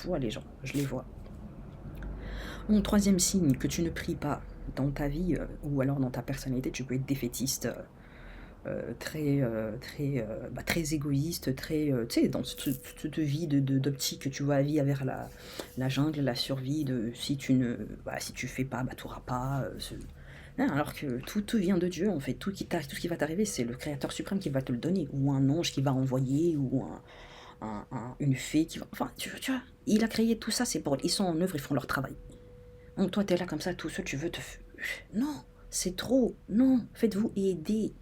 vois les gens, je les vois. Mon troisième signe que tu ne pries pas dans ta vie, ou alors dans ta personnalité, tu peux être défaitiste, très égoïste, tu sais, dans cette vie d'optique que tu vois, la vie vers la jungle, la survie, si tu fais pas, tu auras pas, non, alors que tout vient de Dieu, en fait, tout ce qui va t'arriver, c'est le Créateur suprême qui va te le donner, ou un ange qui va envoyer, ou une fée qui va, enfin, tu vois, il a créé tout ça, ils sont en œuvre, ils font leur travail. Donc toi, t'es là comme ça, tout seul, tu veux non, c'est trop. Non, faites-vous aider,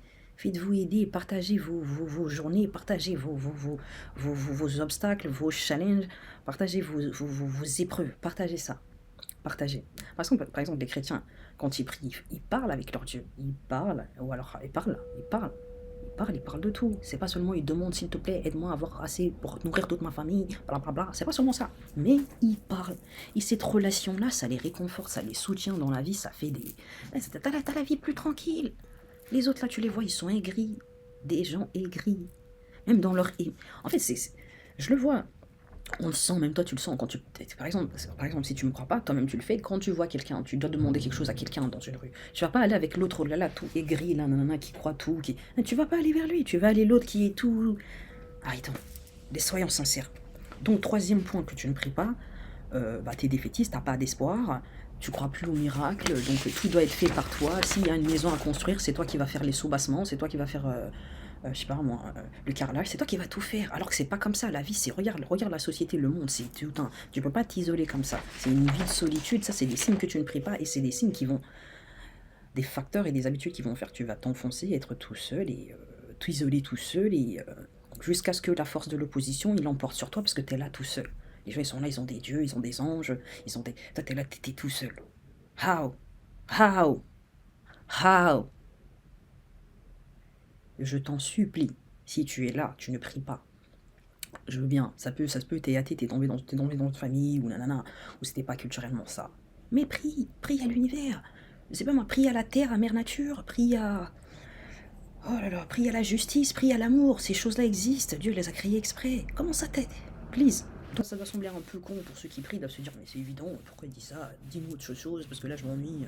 partagez vos journées, partagez vos obstacles, vos challenges, partagez vos épreuves, partagez ça, partagez. Par exemple, les chrétiens, quand ils prient, ils parlent avec leur Dieu, ils parlent, ou alors ils parlent de tout. C'est pas seulement ils demandent s'il te plaît, aide-moi à avoir assez pour nourrir toute ma famille, blablabla. C'est pas seulement ça. Mais ils parlent. Et cette relation-là, ça les réconforte, ça les soutient dans la vie, ça fait des. T'as la vie plus tranquille. Les autres là, tu les vois, ils sont aigris. Des gens aigris. Même dans leur. En fait, je le vois. On le sent, même toi tu le sens quand tu. Par exemple, si tu me crois pas, toi-même tu le fais. Quand tu vois quelqu'un, tu dois demander quelque chose à quelqu'un dans une rue. Tu vas pas aller avec l'autre, oh là là, tout aigri, là, nanana, qui croit tout. Tu vas pas aller vers lui, tu vas aller l'autre qui est tout. Arrêtons. Soyons sincères. Donc, troisième point que tu ne pries pas, t'es défaitiste, t'as pas d'espoir, tu crois plus au miracle, donc tout doit être fait par toi. S'il y a une maison à construire, c'est toi qui vas faire les soubassements, c'est toi qui vas faire, je sais pas moi, le carrelage, c'est toi qui vas tout faire. Alors que c'est pas comme ça, la vie, regarde la société, le monde, c'est tout un. Tu peux pas t'isoler comme ça. C'est une vie de solitude, ça c'est des signes que tu ne pries pas, et c'est des signes qui vont. Des facteurs et des habitudes qui vont faire que tu vas t'enfoncer, être tout seul et t'isoler tout seul et jusqu'à ce que la force de l'opposition il l'emporte sur toi parce que t'es là tout seul. Les gens ils sont là, ils ont des dieux, ils ont des anges, ils ont des. Toi t'es là, t'es tout seul. How? How? How? Je t'en supplie, si tu es là, tu ne pries pas. Je veux bien, ça se peut, t'es athée, t'es tombé dans une famille ou nanana, ou c'était pas culturellement ça. Mais prie à l'univers. Je sais pas moi, prie à la terre, à mère nature, prie à. Oh là là, prie à la justice, prie à l'amour, ces choses-là existent, Dieu les a créées exprès. Comment ça t'aide? Please. Ça doit sembler un peu con pour ceux qui prient, doivent se dire mais c'est évident, pourquoi il dit ça? Dis-nous autre chose, parce que là je m'ennuie.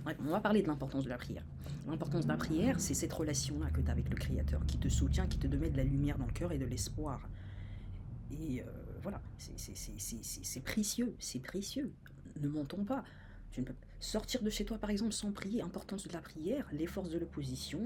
Bref, on va parler de l'importance de la prière. L'importance de la prière, c'est cette relation-là que tu as avec le Créateur, qui te soutient, qui te met de la lumière dans le cœur et de l'espoir. Et voilà, c'est précieux, c'est précieux. Ne mentons pas. Tu ne peux sortir de chez toi, par exemple, sans prier. Importance de la prière, les forces de l'opposition,